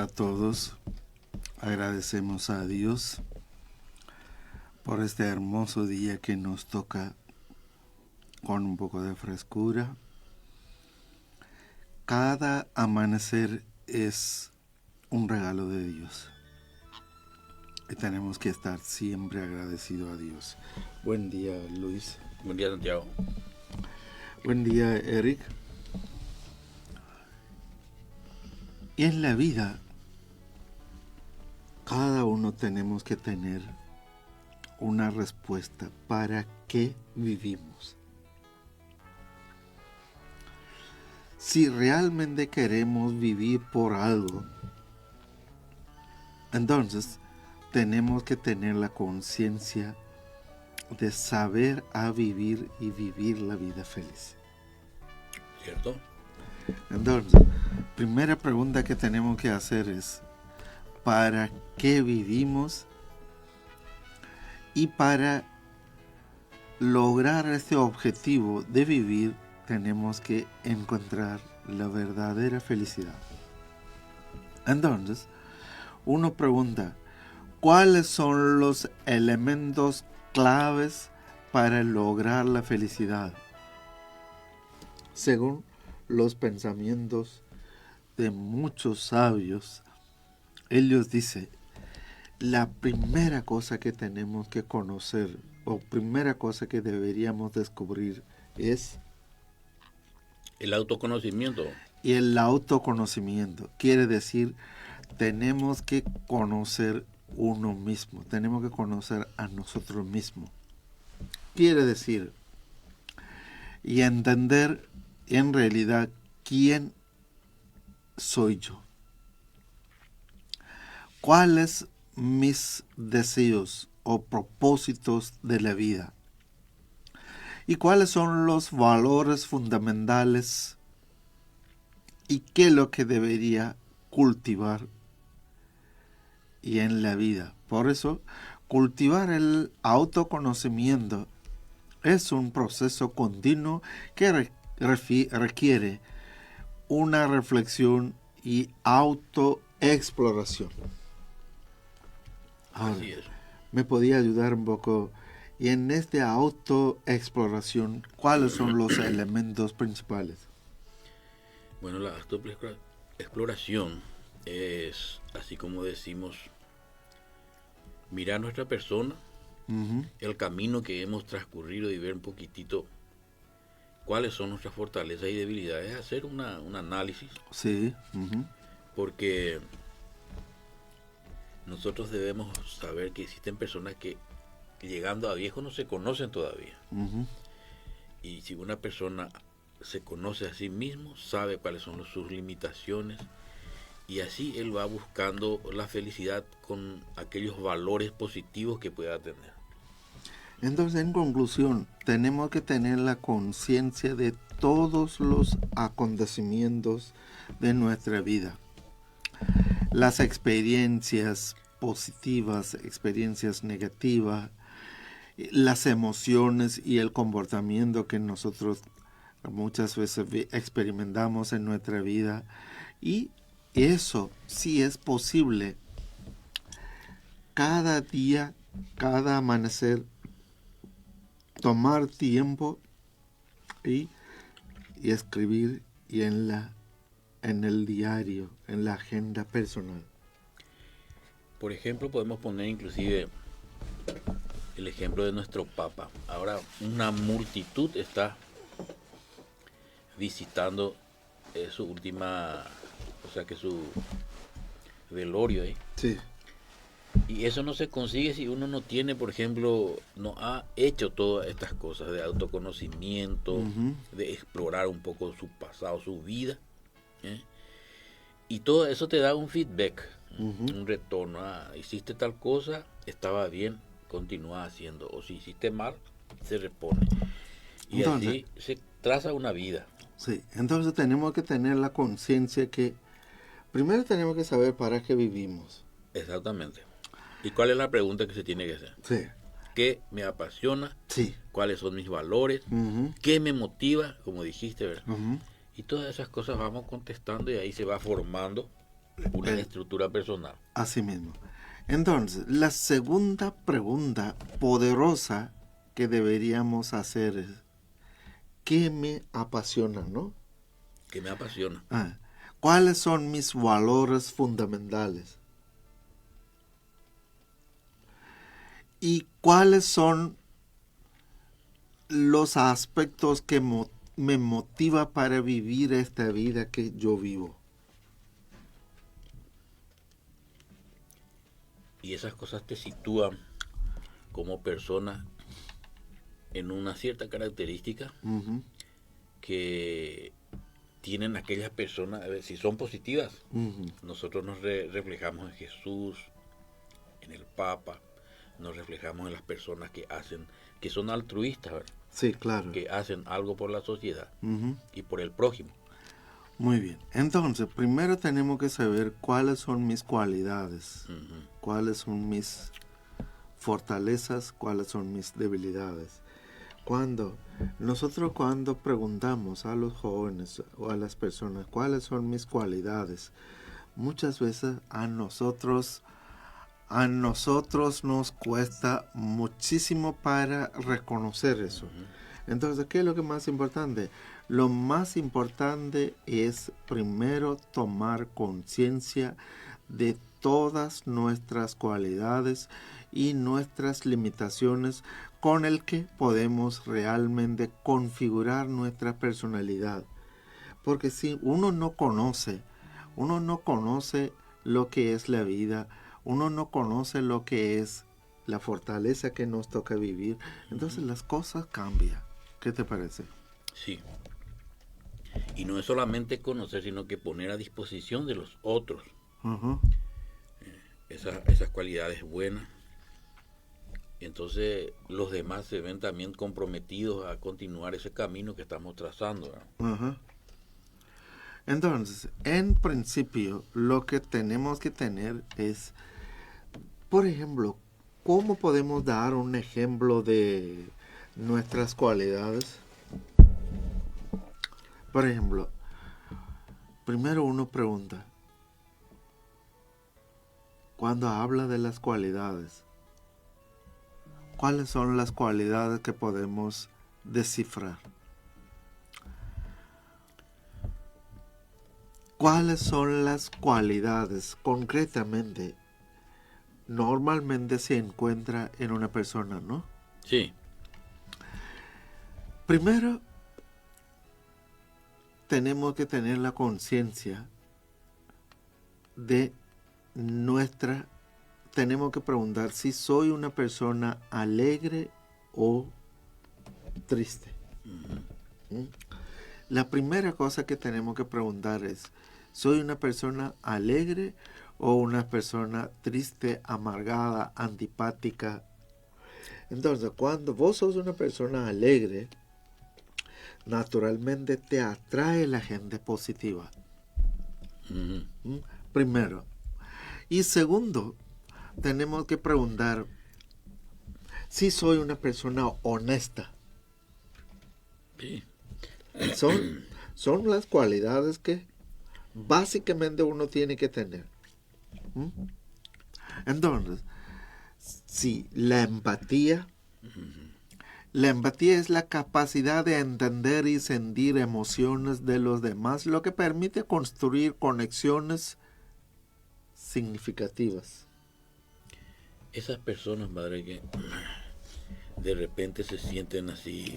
a todos. Agradecemos a Dios por este hermoso día que nos toca con un poco de frescura. Cada amanecer es un regalo de Dios y tenemos que estar siempre agradecidos a Dios. Buen día, Luis. Buen día, Santiago. Buen día, Eric. Y en la vida, cada uno tenemos que tener una respuesta para qué vivimos. Si realmente queremos vivir por algo, entonces tenemos que tener la conciencia de saber a vivir y vivir la vida feliz. ¿Cierto? Entonces, primera pregunta que tenemos que hacer es, ¿para qué vivimos? Y para lograr este objetivo de vivir, tenemos que encontrar la verdadera felicidad. Entonces, uno pregunta, ¿cuáles son los elementos claves para lograr la felicidad? Según los pensamientos de muchos sabios, ellos dicen, la primera cosa que tenemos que conocer o primera cosa que deberíamos descubrir es el autoconocimiento. Y el autoconocimiento quiere decir, tenemos que conocer uno mismo, tenemos que conocer a nosotros mismos. Quiere decir, y entender en realidad quién soy yo. ¿Cuáles mis deseos o propósitos de la vida? ¿Y cuáles son los valores fundamentales? ¿Y qué es lo que debería cultivar y en la vida? Por eso, cultivar el autoconocimiento es un proceso continuo que requiere una reflexión y autoexploración. Ahora, Así es. ¿me podía ayudar un poco? Y en esta autoexploración, ¿cuáles son los elementos principales? Bueno, la autoexploración es, así como decimos, mirar nuestra persona, el camino que hemos transcurrido y ver un poquitito cuáles son nuestras fortalezas y debilidades, hacer un análisis. Sí. Porque nosotros debemos saber que existen personas que llegando a viejo no se conocen todavía. Y si una persona se conoce a sí mismo, sabe cuáles son sus limitaciones, y así él va buscando la felicidad con aquellos valores positivos que pueda tener. Entonces, en conclusión, tenemos que tener la conciencia de todos los acontecimientos de nuestra vida. Las experiencias positivas, experiencias negativas, las emociones y el comportamiento que nosotros muchas veces experimentamos en nuestra vida. Y eso sí es posible. Cada día, cada amanecer, tomar tiempo y escribir y en el diario, en la agenda personal. Por ejemplo, podemos poner inclusive el ejemplo de nuestro Papa. Ahora una multitud está visitando su última, o sea que su velorio ahí. Sí. Y eso no se consigue si uno no tiene, por ejemplo, no ha hecho todas estas cosas de autoconocimiento, de explorar un poco su pasado, su vida. Y todo eso te da un feedback, un retorno. Hiciste tal cosa, estaba bien, continúa haciendo. O si hiciste mal, se repone. Y entonces, así se traza una vida. Sí, entonces tenemos que tener la conciencia que primero tenemos que saber para qué vivimos. Exactamente. ¿Y cuál es la pregunta que se tiene que hacer? Sí. ¿Qué me apasiona? Sí. ¿Cuáles son mis valores? ¿Qué me motiva? Como dijiste, ¿verdad? Y todas esas cosas vamos contestando y ahí se va formando una estructura personal. Así mismo. Entonces, la segunda pregunta poderosa que deberíamos hacer es, ¿qué me apasiona, no? Que me apasiona. ¿Cuáles son mis valores fundamentales? ¿Y cuáles son los aspectos que me motiva para vivir esta vida que yo vivo? Y esas cosas te sitúan como persona en una cierta característica que tienen aquellas personas, a ver, si son positivas, nosotros nos reflejamos en Jesús, en el Papa, nos reflejamos en las personas que son altruistas, ¿verdad? Sí, claro. Que hacen algo por la sociedad y por el prójimo. Muy bien. Entonces, primero tenemos que saber cuáles son mis cualidades, cuáles son mis fortalezas, cuáles son mis debilidades. Cuando preguntamos a los jóvenes o a las personas cuáles son mis cualidades, muchas veces a nosotros nos cuesta muchísimo para reconocer eso. Entonces, ¿qué es lo que es más importante? Lo más importante es primero tomar conciencia de todas nuestras cualidades y nuestras limitaciones con el que podemos realmente configurar nuestra personalidad. Porque si uno no conoce lo que es la vida, uno no conoce lo que es la fortaleza que nos toca vivir, entonces las cosas cambian. ¿Qué te parece? Sí. Y no es solamente conocer, sino que poner a disposición de los otros esas cualidades buenas. Y entonces los demás se ven también comprometidos a continuar ese camino que estamos trazando, ¿verdad? Entonces, en principio, lo que tenemos que tener es, por ejemplo, ¿cómo podemos dar un ejemplo de nuestras cualidades? Por ejemplo, primero uno pregunta, cuando habla de las cualidades, ¿cuáles son las cualidades que podemos descifrar? ¿Cuáles son las cualidades concretamente normalmente se encuentra en una persona, no? Sí. Primero, tenemos que tener la conciencia de tenemos que preguntar si soy una persona alegre o triste. La primera cosa que tenemos que preguntar es, ¿soy una persona alegre o una persona triste, amargada, antipática? Entonces, cuando vos sos una persona alegre, naturalmente te atrae la gente positiva. Primero. Y segundo, tenemos que preguntar si soy una persona honesta. Sí. Son las cualidades que básicamente uno tiene que tener. Entonces, sí, la empatía es la capacidad de entender y sentir emociones de los demás, lo que permite construir conexiones significativas. Esas personas, madre, que de repente se sienten así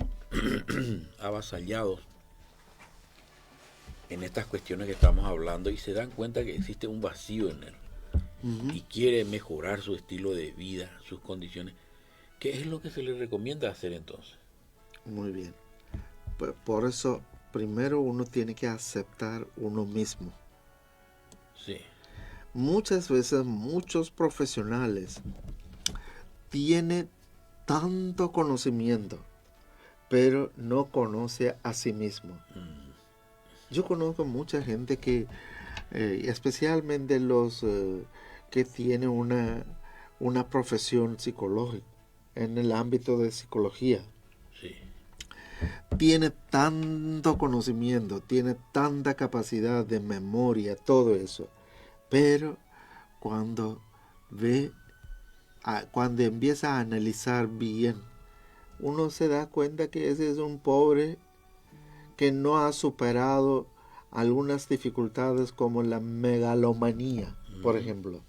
avasallados en estas cuestiones que estamos hablando y se dan cuenta que existe un vacío en él y quiere mejorar su estilo de vida, sus condiciones. ¿Qué es lo que se le recomienda hacer entonces? Muy bien. Por eso, primero uno tiene que aceptar uno mismo. Sí. Muchas veces, muchos profesionales tienen tanto conocimiento, pero no conoce a sí mismo. Yo conozco mucha gente que, especialmente los que tienen una profesión psicológica, en el ámbito de psicología. Sí. Tiene tanto conocimiento, tiene tanta capacidad de memoria, todo eso, Pero cuando cuando empieza a analizar bien, uno se da cuenta que ese es un pobre que no ha superado algunas dificultades como la megalomanía, por ejemplo.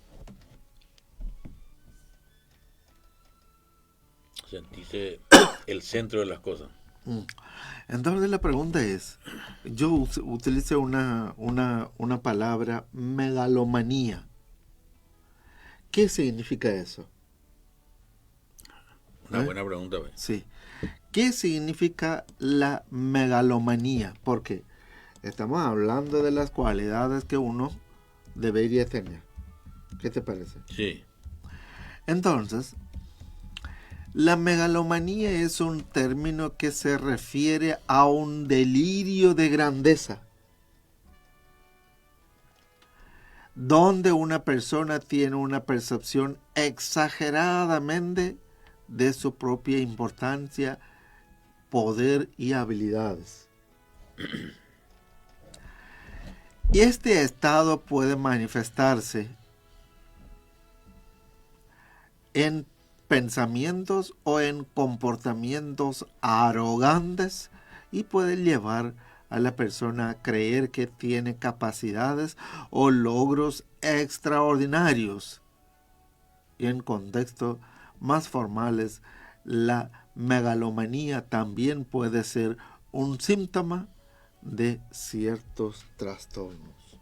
Sentirse el centro de las cosas. Entonces la pregunta es, yo utilicé una palabra, megalomanía. ¿Qué significa eso? Una buena pregunta. ¿Ve? Sí. ¿Qué significa la megalomanía? Porque estamos hablando de las cualidades que uno debería tener. ¿Qué te parece? Sí. Entonces, la megalomanía es un término que se refiere a un delirio de grandeza, donde una persona tiene una percepción exageradamente de su propia importancia, poder y habilidades. Y este estado puede manifestarse en pensamientos o en comportamientos arrogantes y puede llevar a la persona a creer que tiene capacidades o logros extraordinarios. Y en contextos más formales, la megalomanía también puede ser un síntoma de ciertos trastornos.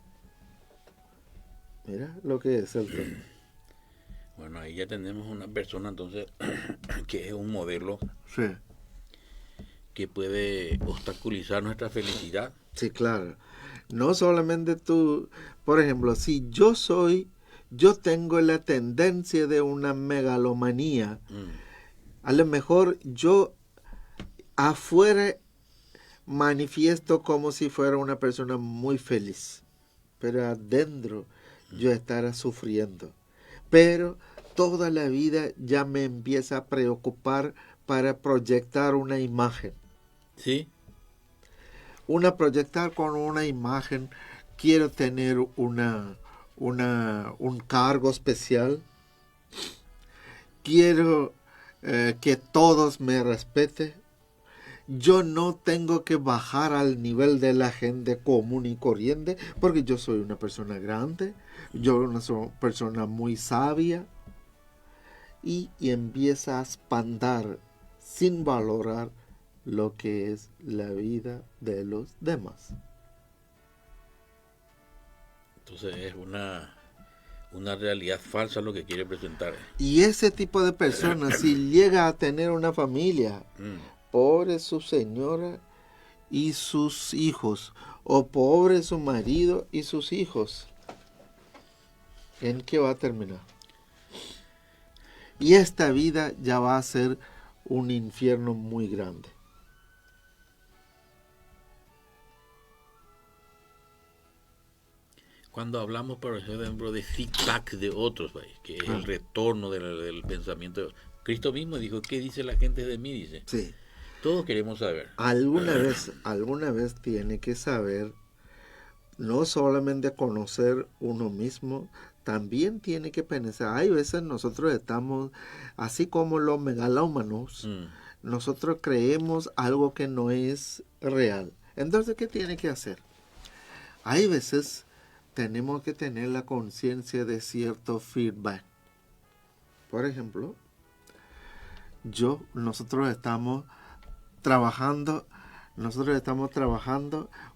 Mira lo que es el tema. Bueno, ahí ya tenemos una persona entonces que es un modelo Sí. que puede obstaculizar nuestra felicidad. Sí, claro. No solamente tú, por ejemplo, si yo tengo la tendencia de una megalomanía, a lo mejor yo afuera manifiesto como si fuera una persona muy feliz, pero adentro yo estará sufriendo. Pero toda la vida ya me empieza a preocupar para proyectar una imagen. ¿Sí? Proyectar con una imagen, quiero tener un cargo especial, quiero que todos me respeten. Yo no tengo que bajar al nivel de la gente común y corriente porque yo soy una persona grande, yo soy una persona muy sabia y empieza a espantar sin valorar lo que es la vida de los demás. Entonces es una realidad falsa lo que quiere presentar. Y ese tipo de personas, si llega a tener una familia, pobre su señora y sus hijos, o pobre su marido y sus hijos, ¿en qué va a terminar? Y esta vida ya va a ser un infierno muy grande. Cuando hablamos, por ejemplo, de feedback de otros, que es el retorno del pensamiento. Cristo mismo dijo, ¿qué dice la gente de mí? Dice. Sí. Todos queremos saber. Alguna vez tiene que saber, no solamente conocer uno mismo, también tiene que pensar. Hay veces nosotros estamos, así como los megalómanos, nosotros creemos algo que no es real. Entonces, ¿qué tiene que hacer? Hay veces tenemos que tener la conciencia de cierto feedback. Por ejemplo, nosotros estamos trabajando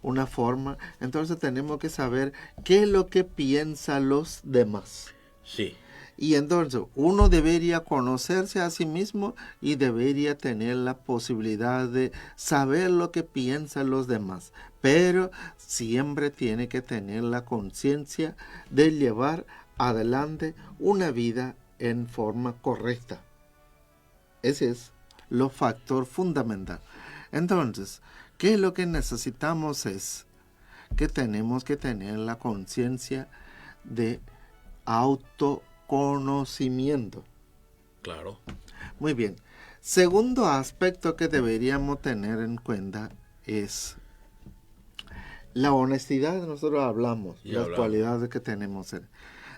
una forma, entonces tenemos que saber qué es lo que piensan los demás. Sí. Y entonces uno debería conocerse a sí mismo y debería tener la posibilidad de saber lo que piensan los demás. Pero siempre tiene que tener la conciencia de llevar adelante una vida en forma correcta. Ese es lo factor fundamental. Entonces, ¿qué es lo que necesitamos? Es que tenemos que tener la conciencia de autoconocimiento. Claro. Muy bien. Segundo aspecto que deberíamos tener en cuenta es La honestidad, nosotros hablamos, Ya las hablamos. cualidades que tenemos.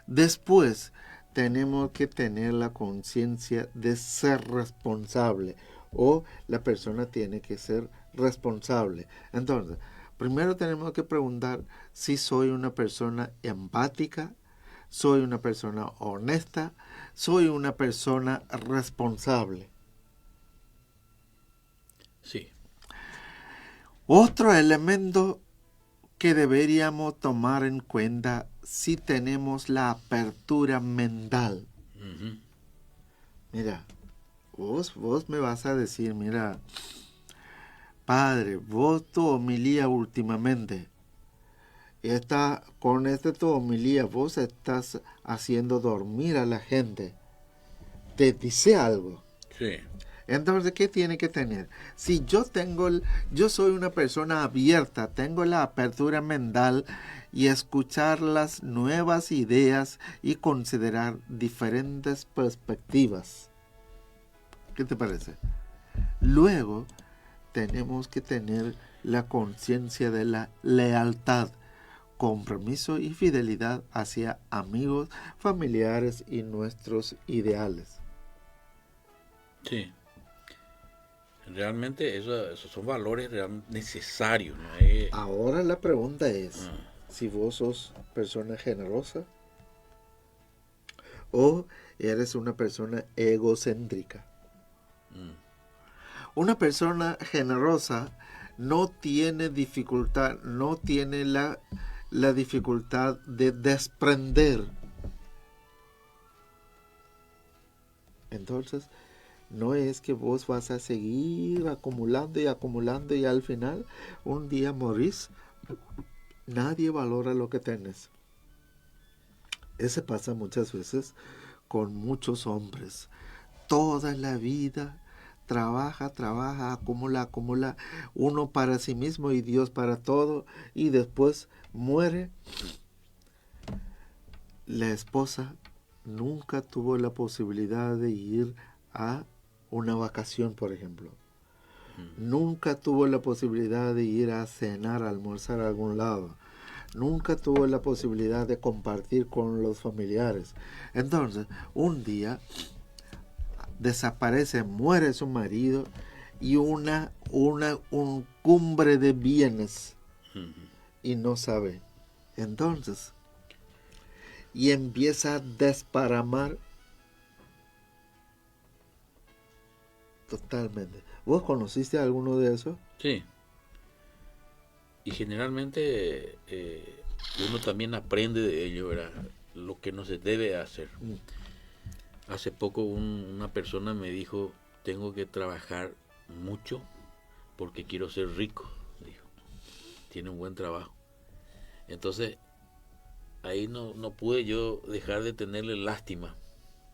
Después, tenemos que tener la conciencia de ser responsable o la persona tiene que ser responsable. Entonces, primero tenemos que preguntar si soy una persona empática, soy una persona honesta, soy una persona responsable. Sí. Otro elemento que deberíamos tomar en cuenta si tenemos la apertura mental. Ujú. Mira, vos me vas a decir, mira, padre, vos tu homilía últimamente, con tu homilía vos estás haciendo dormir a la gente. Te dice algo. Sí. Entonces, ¿qué tiene que tener? Si yo soy una persona abierta, tengo la apertura mental y escuchar las nuevas ideas y considerar diferentes perspectivas. ¿Qué te parece? Luego, tenemos que tener la conciencia de la lealtad, compromiso y fidelidad hacia amigos, familiares y nuestros ideales. Sí. Realmente esos son valores necesarios, ¿no? Es, Ahora la pregunta es ah, si vos sos persona generosa o eres una persona egocéntrica. mm, Una persona generosa no tiene dificultad, no tiene la dificultad de desprender. Entonces, no es que vos vas a seguir acumulando y acumulando y al final un día morís. Nadie valora lo que tenés. Ese pasa muchas veces con muchos hombres. Toda la vida trabaja, trabaja, acumula, acumula, uno para sí mismo y Dios para todo, y después muere. La esposa nunca tuvo la posibilidad de ir a una vacación, por ejemplo. mm. Nunca tuvo la posibilidad de ir a cenar, a almorzar a algún lado. Nunca tuvo la posibilidad de compartir con los familiares. Entonces, un día desaparece, muere su marido y un cumbre de bienes Ujú. y no sabe. Entonces, y empieza a desparramar totalmente. ¿Vos conociste a alguno de esos? Sí. Y generalmente uno también aprende de ello, ¿verdad? Lo que no se debe hacer. Mm. Hace poco una persona me dijo, tengo que trabajar mucho porque quiero ser rico, dijo. Tiene un buen trabajo. Entonces, ahí no pude yo dejar de tenerle lástima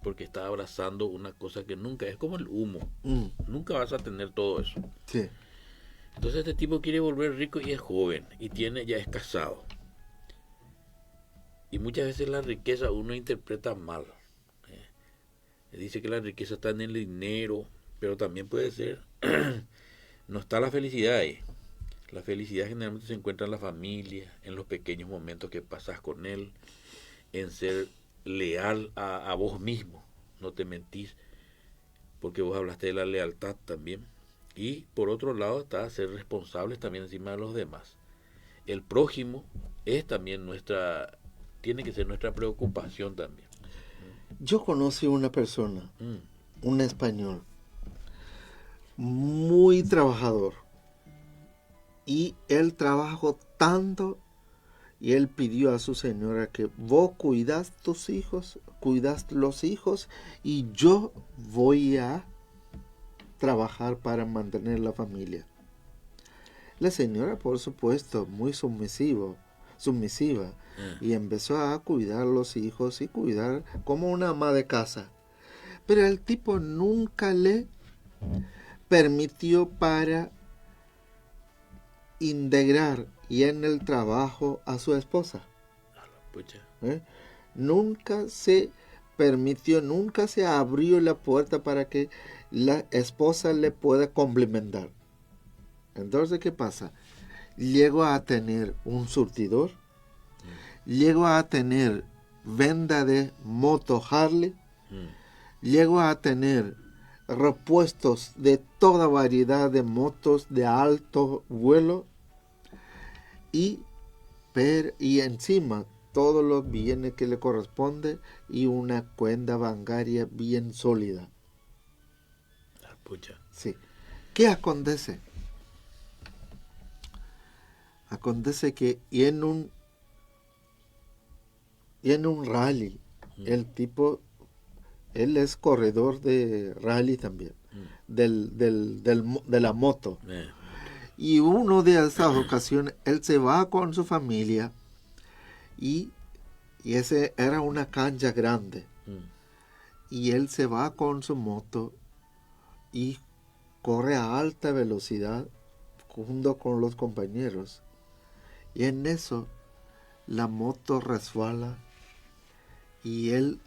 porque estaba abrazando una cosa que nunca, es como el humo. Mm. Nunca vas a tener todo eso. Sí. Entonces este tipo quiere volver rico y es joven y ya es casado. Y muchas veces la riqueza uno interpreta mal. Dice que la riqueza está en el dinero, pero también puede ser, no está la felicidad ahí. La felicidad generalmente se encuentra en la familia, en los pequeños momentos que pasas con él, en ser leal a vos mismo, no te mentís, porque vos hablaste de la lealtad también. Y por otro lado está ser responsables también encima de los demás. El prójimo es también tiene que ser nuestra preocupación también. Yo conocí una persona, Mm, un español, muy trabajador. Y él trabajó tanto y él pidió a su señora que vos cuidas tus hijos, cuidas los hijos y yo voy a trabajar para mantener la familia. La señora, por supuesto, muy sumisiva, eh, y empezó a cuidar los hijos y cuidar como una ama de casa. Pero el tipo nunca le permitió para integrar y en el trabajo a su esposa. pucha. ¿Eh? Nunca se permitió, nunca se abrió la puerta para que la esposa le pueda complementar. Entonces, ¿qué pasa? llegó a tener un surtidor, llegó a tener venta de moto Harley, llegó a tener repuestos de toda variedad de motos de alto vuelo y encima todos los bienes que le corresponde y una cuenta bancaria bien sólida. Pucha. Sí. ¿Qué acontece? Acontece que en un rally, el tipo, él es corredor de rally también, de la moto. Y una de esas ocasiones, él se va con su familia y ese era una cancha grande. Y él se va con su moto y corre a alta velocidad junto con los compañeros. Y en eso la moto resbala y él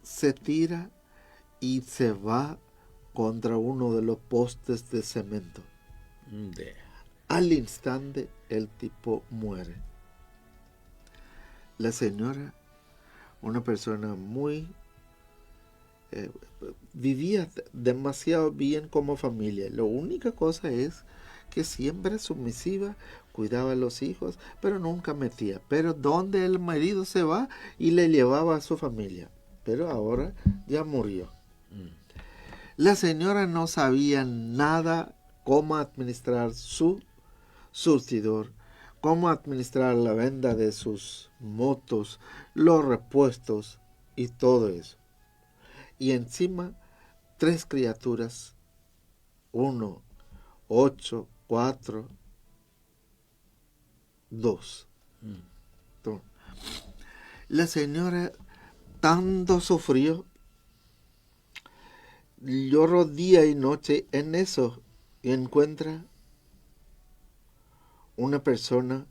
se tira y se va contra uno de los postes de cemento. Al instante el tipo muere. La señora, una persona muy vivía demasiado bien como familia. La única cosa es que siempre sumisiva, cuidaba a los hijos, pero nunca metía. Pero donde el marido se va y le llevaba a su familia. Pero ahora ya murió. La señora no sabía nada cómo administrar su surtidor, cómo administrar la venta de sus motos, los repuestos y todo eso. Y encima 3 criaturas, 1, 8, 4, 2. La señora tanto sufrió, lloró día y noche en eso y encuentra una persona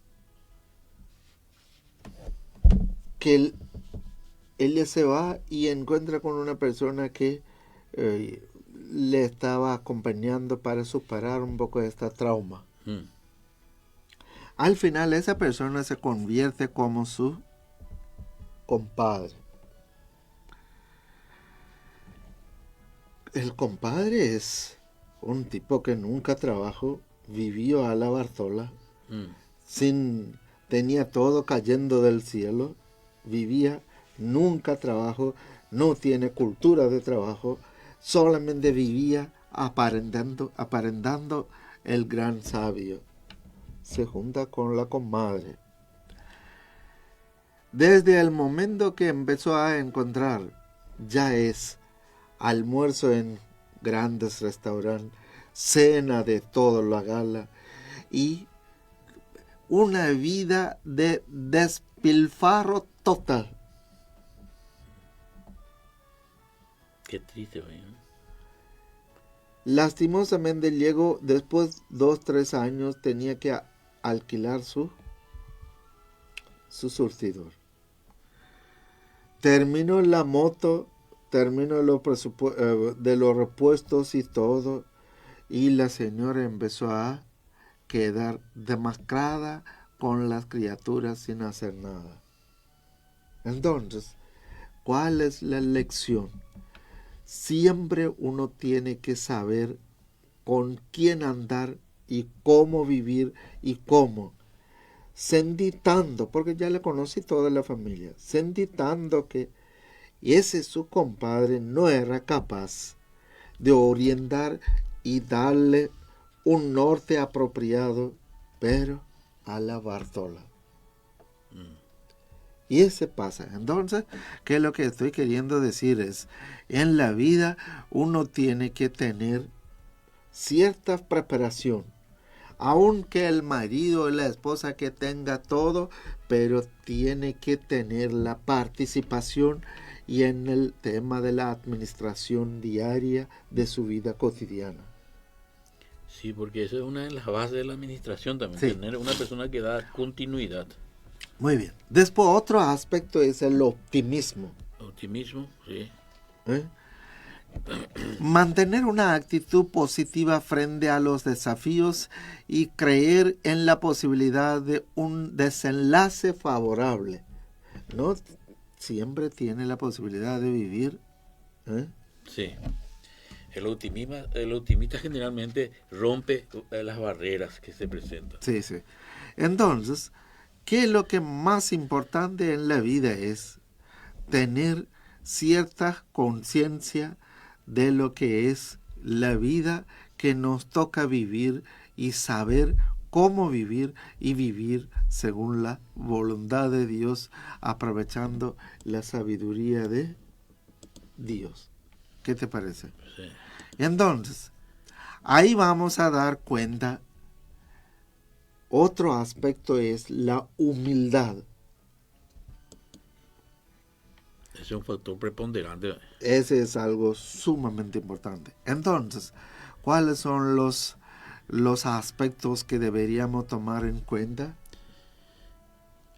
que ella se va y encuentra con una persona que le estaba acompañando para superar un poco este trauma. Al final esa persona se convierte como su compadre. El compadre es un tipo que nunca trabajó, vivió a la Bartola, tenía todo cayendo del cielo, vivía, nunca trabajó, no tiene cultura de trabajo, solamente vivía aparentando el gran sabio. Se junta con la comadre. Desde el momento que empezó a encontrar, ya es almuerzo en grandes restaurantes, cena de toda la gala y una vida de despilfarro total. Qué triste, ¿no? Lastimosamente llegó después 2-3 años, tenía que alquilar su surtidor. Terminó la moto, terminó de los repuestos y todo, y la señora empezó a quedar demacrada con las criaturas sin hacer nada. Entonces, ¿cuál es la lección? Siempre uno tiene que saber con quién andar y cómo vivir y cómo. Sentí tanto, porque ya le conocí toda la familia, sentí tanto que ese su compadre no era capaz de orientar y darle un norte apropiado, pero a la Bartola. Y ese pasa. Entonces, ¿qué es lo que estoy queriendo decir? Es, en la vida uno tiene que tener cierta preparación. Aunque el marido o la esposa que tenga todo, pero tiene que tener la participación y en el tema de la administración diaria de su vida cotidiana. Sí, porque eso es una de las bases de la administración también, Sí. tener una persona que da continuidad. Muy bien. Después otro aspecto es el optimismo. Optimismo, sí. Mantener una actitud positiva frente a los desafíos y creer en la posibilidad de un desenlace favorable. No siempre tiene la posibilidad de vivir. Sí. El optimista generalmente rompe las barreras que se presentan. Sí, sí. Entonces, ¿qué es lo que más importante en la vida es? Tener cierta conciencia de lo que es la vida que nos toca vivir y saber cómo vivir y vivir según la voluntad de Dios, aprovechando la sabiduría de Dios. ¿Qué te parece? Sí. Entonces, ahí vamos a dar cuenta. Otro aspecto es la humildad. Ese es un factor preponderante. Ese es algo sumamente importante. Entonces, ¿cuáles son los aspectos que deberíamos tomar en cuenta?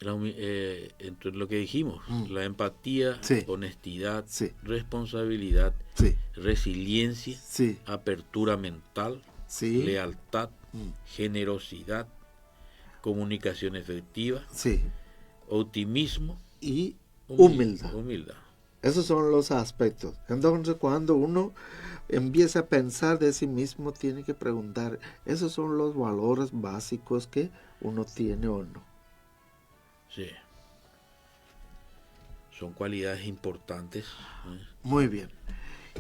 Entre lo que dijimos, la empatía, Sí. honestidad, Sí. responsabilidad, Sí. resiliencia, Sí. apertura mental, Sí. lealtad, generosidad, comunicación efectiva, Sí. optimismo Y humildad. humildad. Esos son los aspectos. Entonces, cuando uno empieza a pensar de sí mismo, tiene que preguntar, ¿esos son los valores básicos que uno tiene o no? Sí. Son cualidades importantes. Muy bien.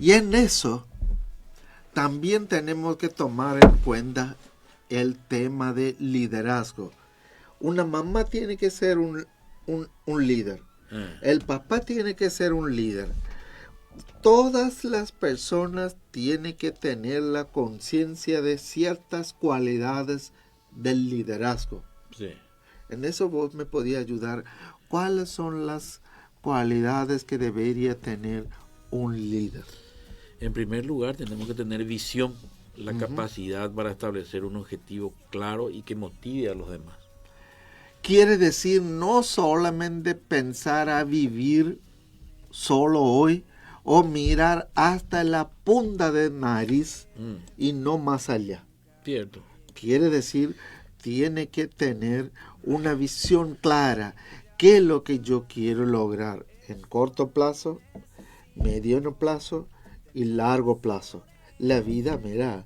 Y en eso también tenemos que tomar en cuenta el tema de liderazgo. Una mamá tiene que ser un líder. El papá tiene que ser un líder. Todas las personas tienen que tener la conciencia de ciertas cualidades del liderazgo. Sí. En eso vos me podías ayudar. ¿Cuáles son las cualidades que debería tener un líder? En primer lugar, tenemos que tener visión, la capacidad para establecer un objetivo claro y que motive a los demás. Quiere decir no solamente pensar a vivir solo hoy o mirar hasta la punta de nariz y no más allá. Cierto. Quiere decir, tiene que tener una visión clara. ¿Qué es lo que yo quiero lograr en corto plazo, mediano plazo y largo plazo? La vida, mira,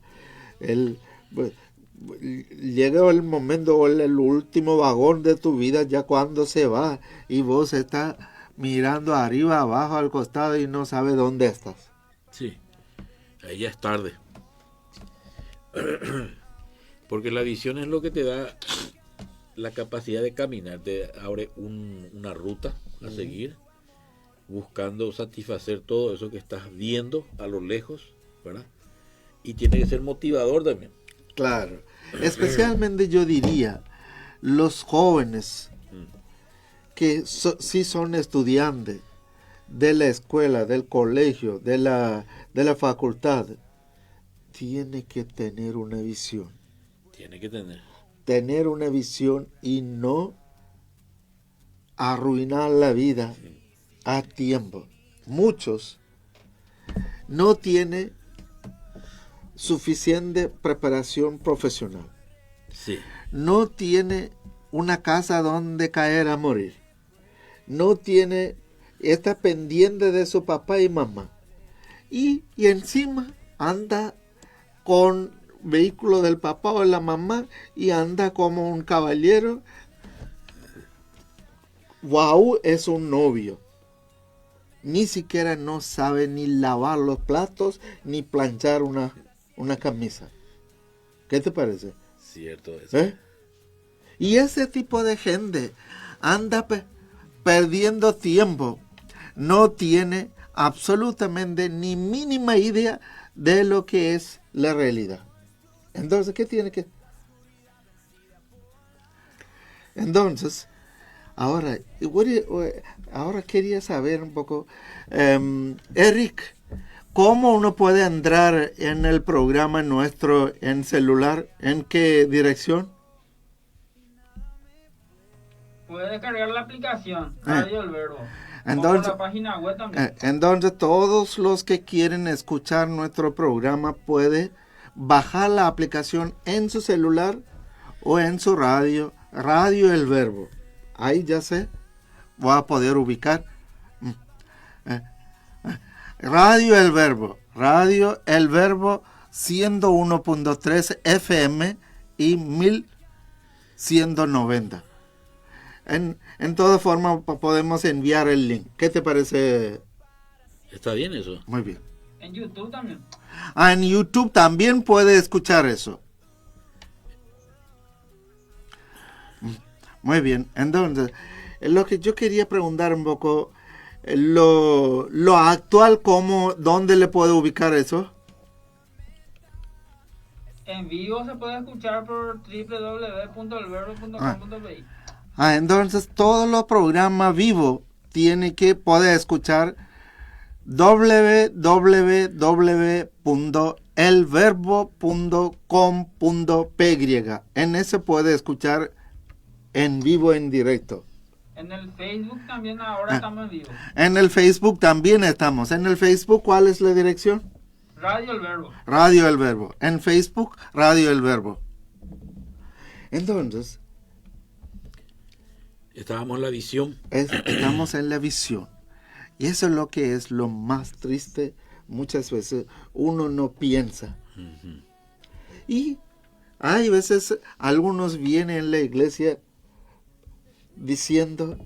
llega el momento o el último vagón de tu vida ya cuando se va y vos estás mirando arriba, abajo, al costado y no sabes dónde estás. Sí, ahí ya es tarde. Porque la visión es lo que te da la capacidad de caminar, te abre una ruta a seguir, buscando satisfacer todo eso que estás viendo a lo lejos, ¿verdad? Y tiene que ser motivador también. Claro, especialmente yo diría, los jóvenes que sí son estudiantes de la escuela, del colegio, de la facultad, tiene que tener una visión. Tiene que tener. Tener una visión y no arruinar la vida a tiempo. Muchos no tienen suficiente preparación profesional. Sí. No tiene una casa donde caer a morir. No tiene, está pendiente de su papá y mamá. Y encima anda con vehículo del papá o de la mamá y anda como un caballero. Wow, es un novio. Ni siquiera no sabe ni lavar los platos ni planchar una camisa. ¿Qué te parece? Cierto eso. Y ese tipo de gente anda perdiendo tiempo. No tiene absolutamente ni mínima idea de lo que es la realidad. Entonces, ¿qué tiene que...? Entonces, ahora quería saber un poco, Eric, ¿cómo uno puede entrar en el programa nuestro en celular? ¿En qué dirección? Puede descargar la aplicación Radio El Verbo. Entonces, por la página web también. entonces todos los que quieren escuchar nuestro programa pueden bajar la aplicación en su celular o en su radio, Radio El Verbo. Ahí ya se va a poder ubicar. Radio El Verbo 101.3 FM y 1190. En toda forma podemos enviar el link. ¿Qué te parece? ¿Está bien eso? Muy bien. En YouTube también. En YouTube también puede escuchar eso. Muy bien. Entonces, lo que yo quería preguntar un poco, lo actual, ¿dónde le puedo ubicar eso? En vivo se puede escuchar por www.elverbo.com.pi. Entonces todos los programas vivos tiene que poder escuchar www.elverbo.com.py. En ese puede escuchar en vivo, en directo. En el Facebook también ahora estamos en vivo. En el Facebook también estamos. En el Facebook, ¿cuál es la dirección? Radio El Verbo. Radio El Verbo. En Facebook, Radio El Verbo. Entonces, estábamos en la visión. Estamos en la visión. Y eso es lo que es lo más triste. Muchas veces uno no piensa. Uh-huh. Y hay veces algunos vienen en la iglesia diciendo,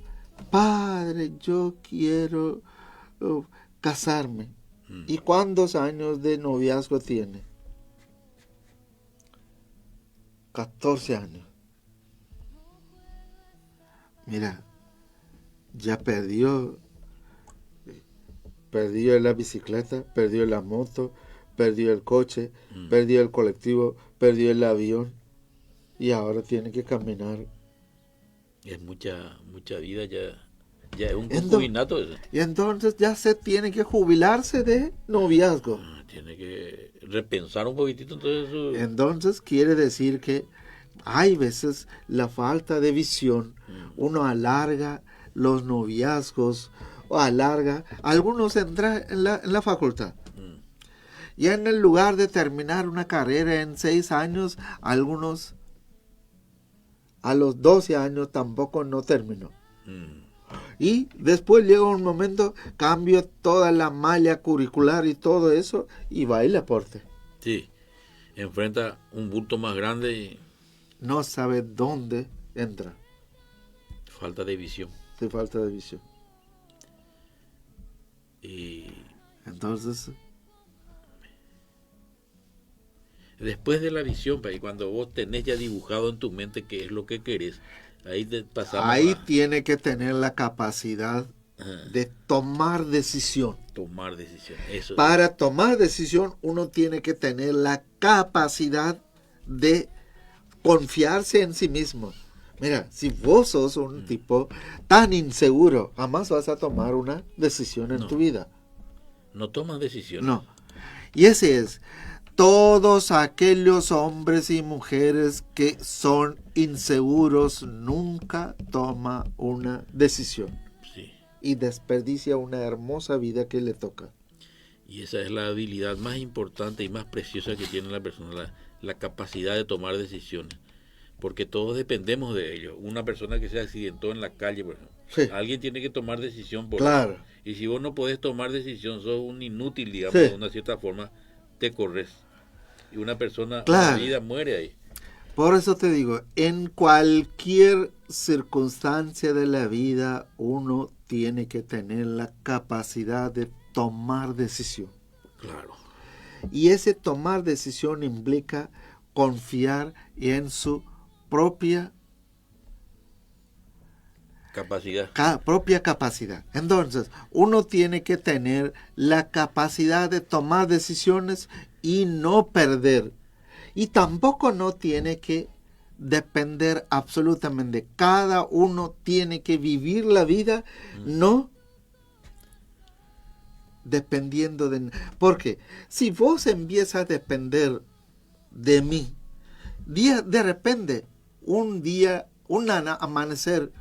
Padre, yo quiero casarme. ¿Y cuántos años de noviazgo tiene? 14 años. Mira, ya perdió la bicicleta, perdió la moto, perdió el coche, perdió el colectivo, perdió el avión y ahora tiene que caminar. Es mucha vida ya es un concubinato eso. Y entonces ya se tiene que jubilarse de noviazgo. Tiene que repensar un poquitito entonces eso. Entonces quiere decir que hay veces la falta de visión, uno alarga los noviazgos o alarga, algunos entran en la facultad. Y en el lugar de terminar una carrera en 6 años, algunos a los 12 años tampoco no terminó. Y después llega un momento, cambio toda la malla curricular y todo eso y va el aporte. Sí, enfrenta un bulto más grande y no sabe dónde entra. Falta de visión. Sí, falta de visión. Y entonces, después de la visión, cuando vos tenés ya dibujado en tu mente qué es lo que querés, ahí tiene que tener la capacidad de tomar decisión. Tomar decisión. Eso. Para tomar decisión uno tiene que tener la capacidad de confiarse en sí mismo. Mira, si vos sos un tipo tan inseguro, jamás vas a tomar una decisión en tu vida. No tomas decisiones. No. Y ese es, todos aquellos hombres y mujeres que son inseguros nunca toman una decisión. Sí. Y desperdicia una hermosa vida que le toca. Y esa es la habilidad más importante y más preciosa que tiene la persona, la capacidad de tomar decisiones. Porque todos dependemos de ello. Una persona que se accidentó en la calle, por ejemplo, sí, alguien tiene que tomar decisión por claro. Eso. Y si vos no podés tomar decisión, sos un inútil, digamos, sí, de una cierta forma, te corres. Y una persona, claro, una vida muere ahí. Por eso te digo, en cualquier circunstancia de la vida, uno tiene que tener la capacidad de tomar decisión. Claro. Y ese tomar decisión implica confiar en su propia capacidad. Entonces, uno tiene que tener la capacidad de tomar decisiones y no perder. Y tampoco no tiene que depender absolutamente. Cada uno tiene que vivir la vida, no dependiendo de... Porque si vos empiezas a depender de mí, de repente, un amanecer,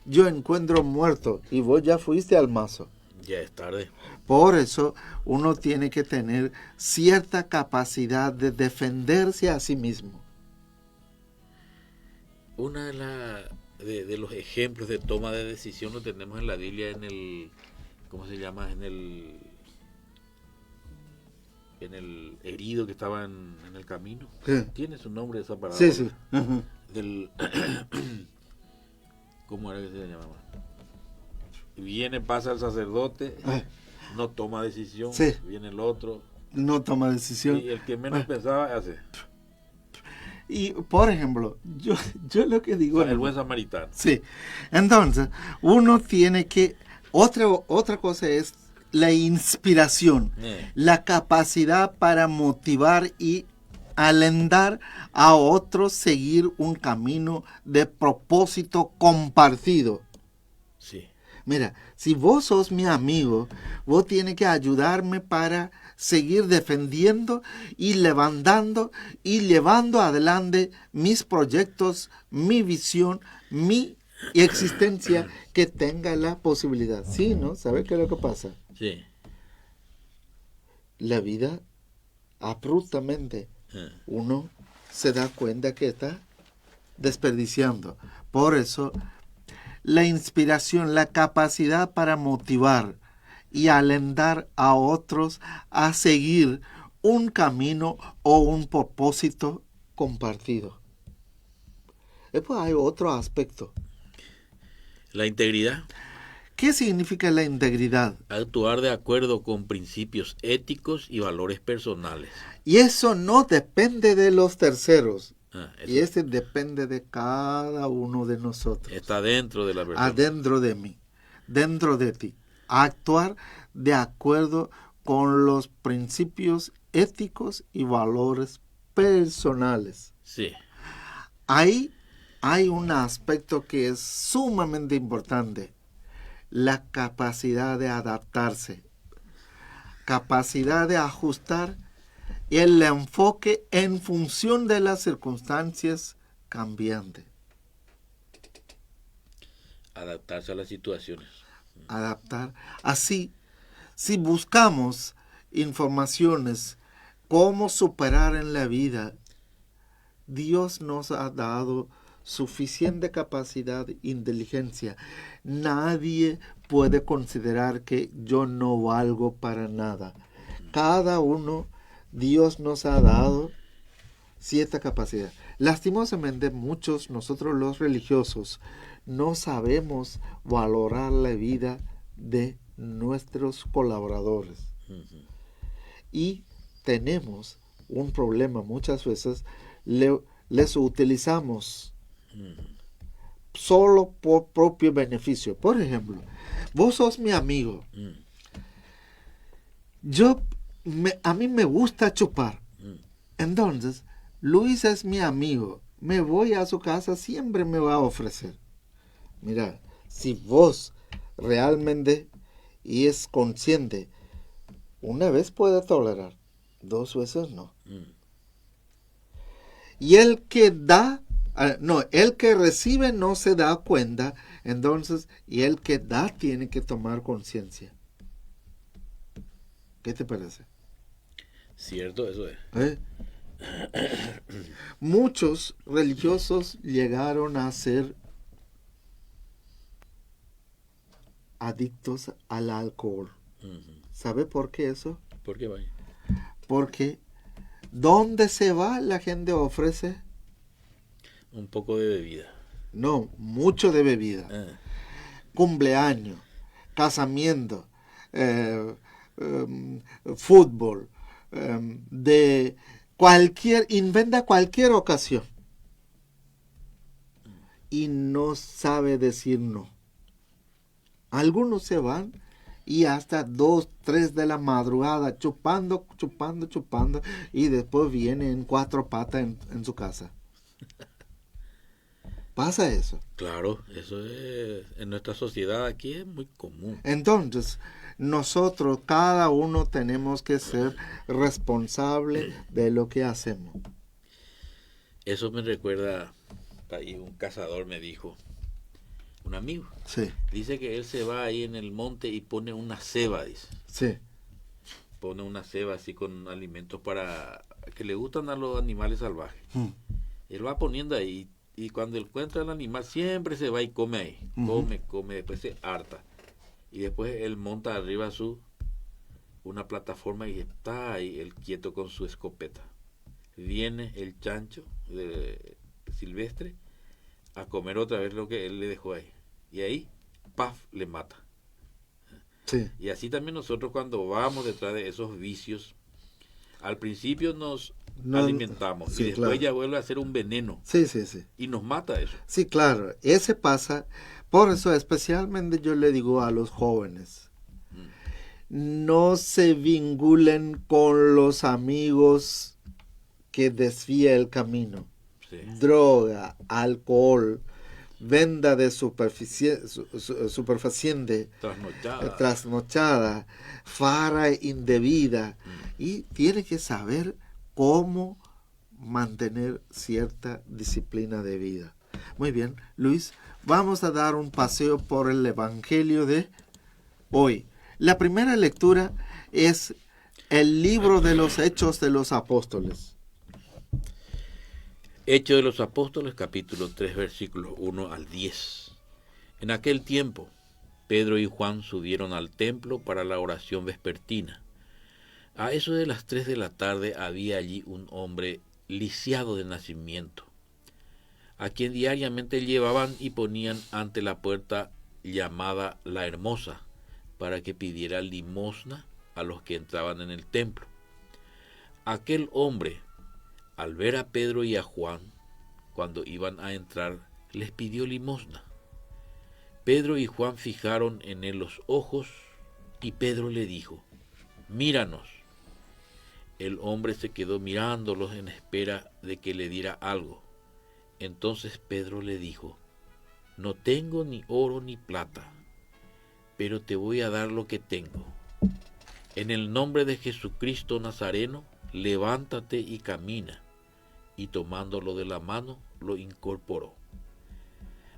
yo encuentro muerto y vos ya fuiste al mazo. Ya es tarde. Por eso uno tiene que tener cierta capacidad de defenderse a sí mismo. Una de los ejemplos de toma de decisión lo tenemos en la Biblia en el, ¿cómo se llama? En el herido que estaba en el camino. Sí. Tiene su nombre esa parábola. Sí, sí. Ajá. Del ¿cómo era que se llamaba? Viene, pasa el sacerdote, no toma decisión, Sí. viene el otro, No toma decisión. y el que menos pensaba hace. Y, por ejemplo, yo lo que digo... El buen samaritano. Sí. Entonces, uno tiene que... Otra cosa es la inspiración, la capacidad para motivar y alentar a otros a seguir un camino de propósito compartido. Sí. Mira, si vos sos mi amigo, vos tienes que ayudarme para seguir defendiendo y levantando y llevando adelante mis proyectos, mi visión, mi existencia que tenga la posibilidad. Sí, ¿no? ¿Sabes qué es lo que pasa? Sí. La vida, abruptamente, uno se da cuenta que está desperdiciando. Por eso, la inspiración, la capacidad para motivar y alentar a otros a seguir un camino o un propósito compartido. Después hay otro aspecto. La integridad. ¿Qué significa la integridad? Actuar de acuerdo con principios éticos y valores personales. Y eso no depende de los terceros. Eso Y ese depende de cada uno de nosotros. está dentro de la persona. Adentro de mí, dentro de ti. Actuar de acuerdo con los principios éticos y valores personales. Sí. Ahí hay un aspecto que es sumamente importante. La capacidad de adaptarse. Capacidad de ajustar el enfoque en función de las circunstancias cambiantes. Adaptarse a las situaciones. Adaptar. Así, si buscamos informaciones cómo superar en la vida, Dios nos ha dado suficiente capacidad e inteligencia. Nadie puede considerar que yo no valgo para nada. Cada uno, Dios nos ha dado cierta capacidad. Lastimosamente, nosotros los religiosos, no sabemos valorar la vida de nuestros colaboradores. Uh-huh. Y tenemos un problema muchas veces, les utilizamos solo por propio beneficio. Por ejemplo, vos sos mi amigo. A mí me gusta chupar. Entonces, Luis es mi amigo. Me voy a su casa, siempre me va a ofrecer. Mira, si vos realmente y es consciente, una vez puede tolerar, 2 veces no. Y el que recibe no se da cuenta, entonces, y el que da tiene que tomar conciencia. ¿Qué te parece? Cierto, eso es. Muchos religiosos llegaron a ser adictos al alcohol. Uh-huh. ¿Sabe por qué eso? ¿Por qué vaya? Porque ¿dónde se va la gente ofrece? Un poco de bebida. No, mucho de bebida. Cumpleaños, casamiento, fútbol, inventa cualquier ocasión. Y no sabe decir no. Algunos se van y hasta 2, 3 de la madrugada chupando, y después vienen en 4 patas en su casa. Pasa eso. Claro, eso es, en nuestra sociedad aquí es muy común. Entonces, nosotros, cada uno tenemos que ser responsable de lo que hacemos. Eso me recuerda, ahí un cazador me dijo, un amigo. Sí, Dice que él se va ahí en el monte y pone una ceba, dice. sí. Pone una ceba así con alimentos para que le gustan a los animales salvajes. Mm, Él va poniendo ahí y cuando encuentra el animal siempre se va y come ahí. Come, después se harta. Y después él monta arriba una plataforma y está ahí él quieto con su escopeta. Viene el chancho silvestre a comer otra vez lo que él le dejó ahí. Y ahí, ¡paf!, le mata. sí. Y así también nosotros cuando vamos detrás de esos vicios, al principio nos alimentamos sí, y después claro. ya vuelve a ser un veneno Sí, sí, sí. y nos mata eso. Sí, claro. Ese pasa. Por eso especialmente yo le digo a los jóvenes, no se vinculen con los amigos que desvía el camino. Sí. Droga, alcohol, venda de superfaciente, trasnochada, farra indebida. Y tiene que saber cómo mantener cierta disciplina de vida. Muy bien, Luis, vamos a dar un paseo por el Evangelio de hoy. La primera lectura es el libro de los Hechos de los Apóstoles. Hechos de los Apóstoles, capítulo 3, versículos 1 al 10. En aquel tiempo, Pedro y Juan subieron al templo para la oración vespertina. A eso de las 3 de la tarde había allí un hombre lisiado de nacimiento, a quien diariamente llevaban y ponían ante la puerta llamada La Hermosa, para que pidiera limosna a los que entraban en el templo. Aquel hombre, al ver a Pedro y a Juan, cuando iban a entrar, les pidió limosna. Pedro y Juan fijaron en él los ojos, y Pedro le dijo: míranos. El hombre se quedó mirándolos en espera de que le diera algo. Entonces Pedro le dijo: no tengo ni oro ni plata, pero te voy a dar lo que tengo. En el nombre de Jesucristo Nazareno, levántate y camina. Y tomándolo de la mano, lo incorporó.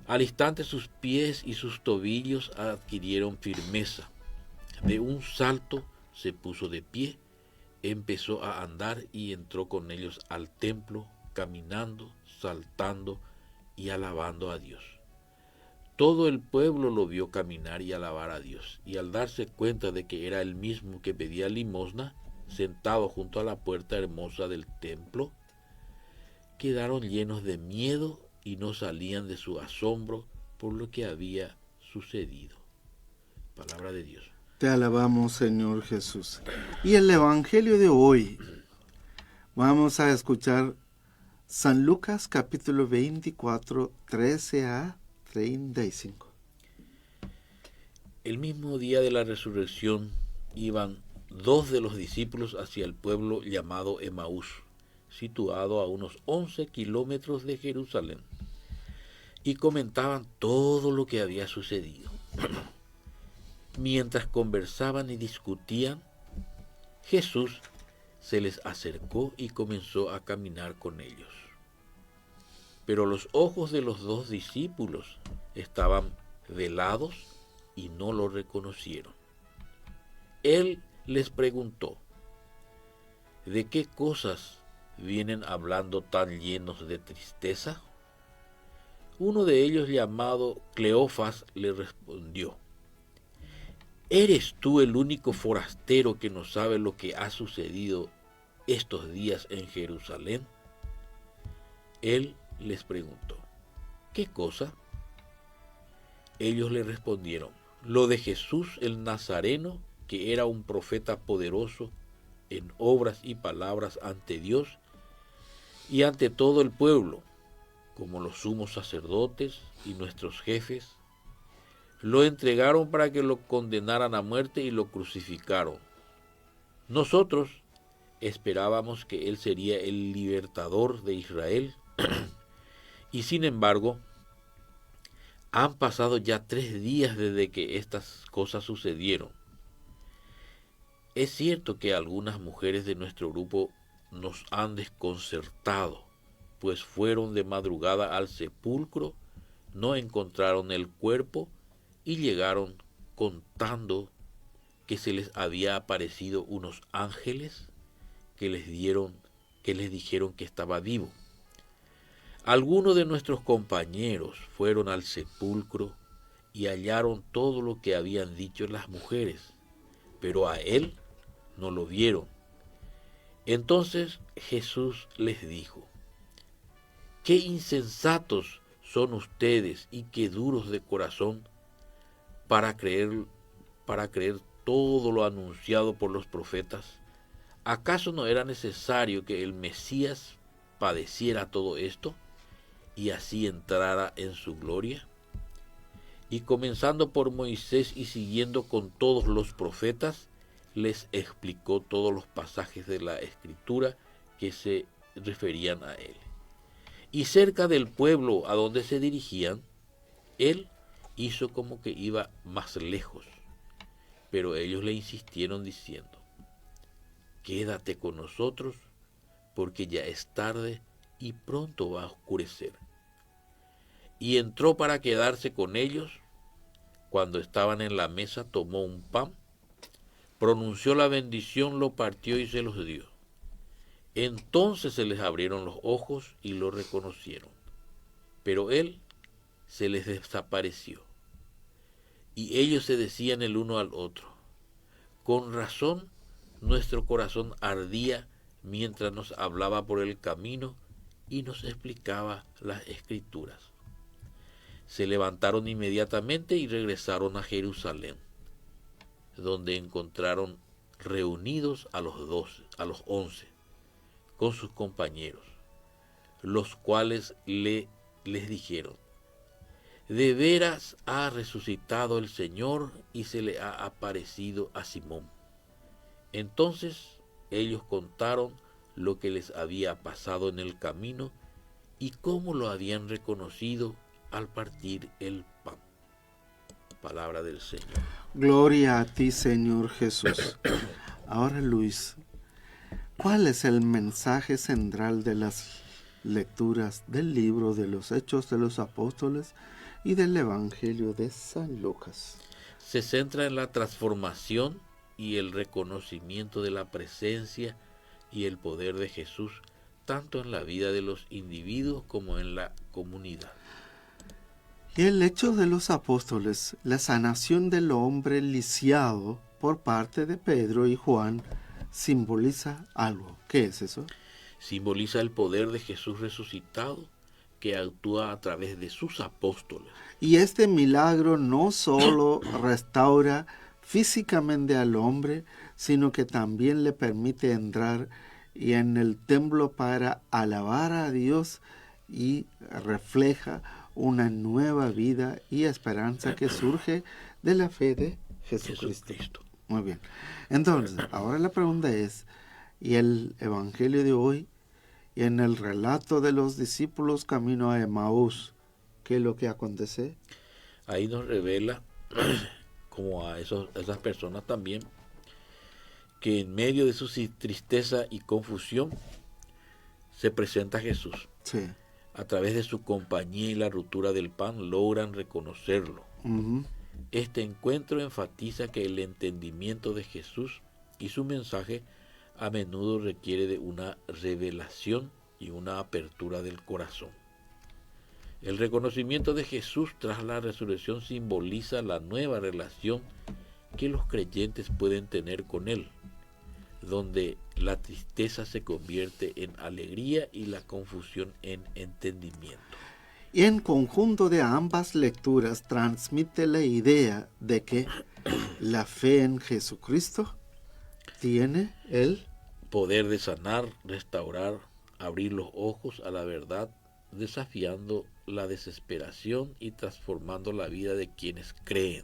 Al instante sus pies y sus tobillos adquirieron firmeza. De un salto se puso de pie, empezó a andar y entró con ellos al templo, caminando, saltando y alabando a Dios. Todo el pueblo lo vio caminar y alabar a Dios, y al darse cuenta de que era el mismo que pedía limosna, sentado junto a la puerta hermosa del templo, quedaron llenos de miedo y no salían de su asombro por lo que había sucedido. Palabra de Dios. Te alabamos, Señor Jesús. Y el Evangelio de hoy, vamos a escuchar San Lucas capítulo 24, 13 a 35. El mismo día de la resurrección iban 2 de los discípulos hacia el pueblo llamado Emaús, situado a unos 11 kilómetros de Jerusalén, y comentaban todo lo que había sucedido. Mientras conversaban y discutían, Jesús se les acercó y comenzó a caminar con ellos. Pero los ojos de los 2 discípulos estaban velados y no lo reconocieron. Él les preguntó: ¿de qué cosas vienen hablando tan llenos de tristeza? Uno de ellos, llamado Cleofas, le respondió: ¿eres tú el único forastero que no sabe lo que ha sucedido estos días en Jerusalén? Él les preguntó: ¿qué cosa? Ellos le respondieron: lo de Jesús el Nazareno, que era un profeta poderoso en obras y palabras ante Dios y ante todo el pueblo, como los sumos sacerdotes y nuestros jefes. Lo entregaron para que lo condenaran a muerte y lo crucificaron. Nosotros esperábamos que él sería el libertador de Israel, y sin embargo, han pasado ya 3 días desde que estas cosas sucedieron. Es cierto que algunas mujeres de nuestro grupo nos han desconcertado, pues fueron de madrugada al sepulcro no encontraron el cuerpo y llegaron contando que se les había aparecido unos ángeles que les dijeron que estaba vivo. Algunos de nuestros compañeros fueron al sepulcro y hallaron todo lo que habían dicho las mujeres, pero a él no lo vieron. Entonces Jesús les dijo: qué insensatos son ustedes y qué duros de corazón para creer todo lo anunciado por los profetas. ¿Acaso no era necesario que el Mesías padeciera todo esto y así entrara en su gloria? Y comenzando por Moisés y siguiendo con todos los profetas, les explicó todos los pasajes de la Escritura que se referían a él. Y cerca del pueblo a donde se dirigían, él hizo como que iba más lejos, pero ellos le insistieron diciendo: quédate con nosotros, porque ya es tarde y pronto va a oscurecer. Y entró para quedarse con ellos. Cuando estaban en la mesa, tomó un pan, pronunció la bendición, lo partió y se los dio. Entonces se les abrieron los ojos y lo reconocieron, pero él se les desapareció. Y ellos se decían el uno al otro: con razón nuestro corazón ardía mientras nos hablaba por el camino y nos explicaba las Escrituras. Se levantaron inmediatamente y regresaron a Jerusalén, donde encontraron reunidos a los 11, con sus compañeros, los cuales les dijeron: de veras ha resucitado el Señor y se le ha aparecido a Simón. Entonces ellos contaron lo que les había pasado en el camino y cómo lo habían reconocido al partir el pan. Palabra del Señor. Gloria a ti, Señor Jesús. Ahora, Luis, ¿cuál es el mensaje central de las lecturas del libro de los Hechos de los Apóstoles y del Evangelio de San Lucas? Se centra en la transformación y el reconocimiento de la presencia y el poder de Jesús, tanto en la vida de los individuos como en la comunidad. Y el hecho de los apóstoles, la sanación del hombre lisiado por parte de Pedro y Juan, simboliza algo. ¿Qué es eso? Simboliza el poder de Jesús resucitado que actúa a través de sus apóstoles. Y este milagro no solo restaura físicamente al hombre, sino que también le permite entrar en el templo para alabar a Dios y refleja una nueva vida y esperanza que surge de la fe de Jesucristo. Muy bien. Entonces, ahora la pregunta es, ¿y el Evangelio de hoy, y en el relato de los discípulos camino a Emaús, qué es lo que acontece? Ahí nos revela, como a esas personas también, que en medio de su tristeza y confusión se presenta Jesús. Sí. A través de su compañía y la ruptura del pan logran reconocerlo. Uh-huh. Este encuentro enfatiza que el entendimiento de Jesús y su mensaje a menudo requiere de una revelación y una apertura del corazón. El reconocimiento de Jesús tras la resurrección simboliza la nueva relación que los creyentes pueden tener con Él, donde la tristeza se convierte en alegría y la confusión en entendimiento. Y en conjunto de ambas lecturas transmite la idea de que la fe en Jesucristo tiene el poder de sanar, restaurar, abrir los ojos a la verdad, desafiando la desesperación y transformando la vida de quienes creen.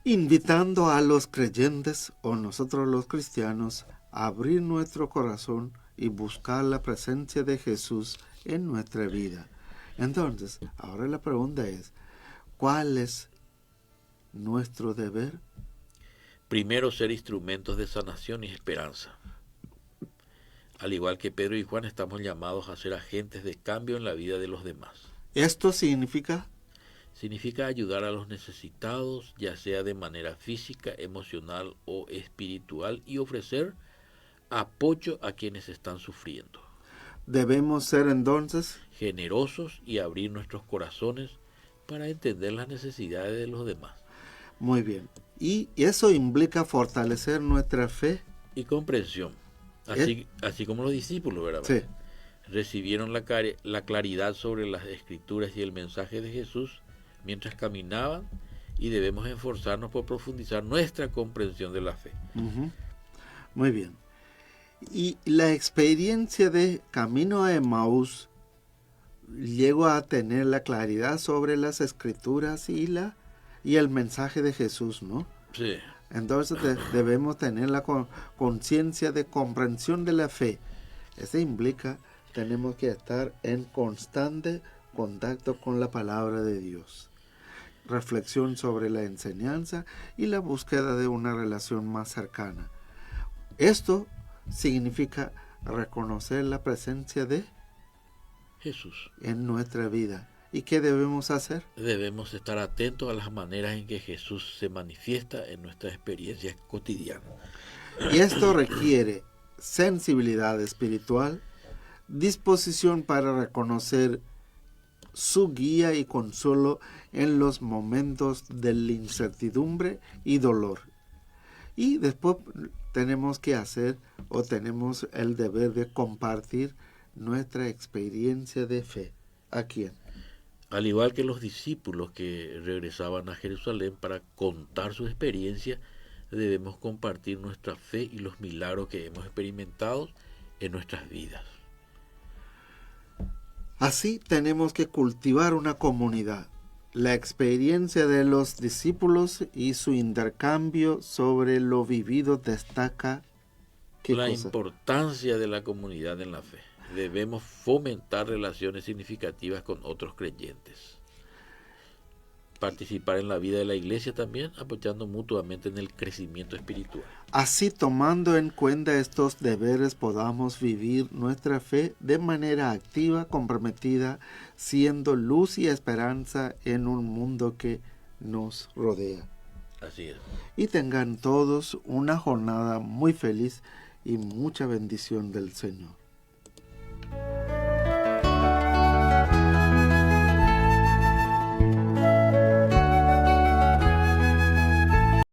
Invitando a los creyentes o nosotros los cristianos a abrir nuestro corazón y buscar la presencia de Jesús en nuestra vida. Entonces, ahora la pregunta es, ¿cuál es nuestro deber? Primero, ser instrumentos de sanación y esperanza. Al igual que Pedro y Juan, estamos llamados a ser agentes de cambio en la vida de los demás. Esto significa, Significa ayudar a los necesitados, ya sea de manera física, emocional o espiritual, y ofrecer apoyo a quienes están sufriendo. debemos ser entonces, Generosos y abrir nuestros corazones para entender las necesidades de los demás. muy bien. Y eso implica fortalecer nuestra fe. Y comprensión, así como los discípulos, ¿verdad? Sí. Recibieron la claridad sobre las escrituras y el mensaje de Jesús mientras caminaban, y debemos esforzarnos por profundizar nuestra comprensión de la fe. Ujú. Muy bien. Y la experiencia de camino a Emaús llegó a tener la claridad sobre las escrituras y el mensaje de Jesús, ¿no? Sí, Entonces debemos tener la conciencia de comprensión de la fe. Eso implica tenemos que estar en constante contacto con la palabra de Dios. Reflexión sobre la enseñanza y la búsqueda de una relación más cercana. Esto significa reconocer la presencia de Jesús. en nuestra vida. ¿Y qué debemos hacer? Debemos estar atentos a las maneras en que Jesús se manifiesta en nuestra experiencia cotidiana. Y esto requiere sensibilidad espiritual, disposición para reconocer su guía y consuelo en los momentos de la incertidumbre y dolor. Y después tenemos que hacer o tenemos el deber de compartir nuestra experiencia de fe. ¿A quién? Al igual que los discípulos que regresaban a Jerusalén para contar su experiencia, debemos compartir nuestra fe y los milagros que hemos experimentado en nuestras vidas. Así tenemos que cultivar una comunidad. La experiencia de los discípulos y su intercambio sobre lo vivido destaca La importancia de la comunidad en la fe. Debemos fomentar relaciones significativas con otros creyentes. Participar en la vida de la iglesia también, apoyando mutuamente en el crecimiento espiritual. Así, tomando en cuenta estos deberes, podamos vivir nuestra fe de manera activa, comprometida, siendo luz y esperanza en un mundo que nos rodea. Así es. Y tengan todos una jornada muy feliz y mucha bendición del Señor.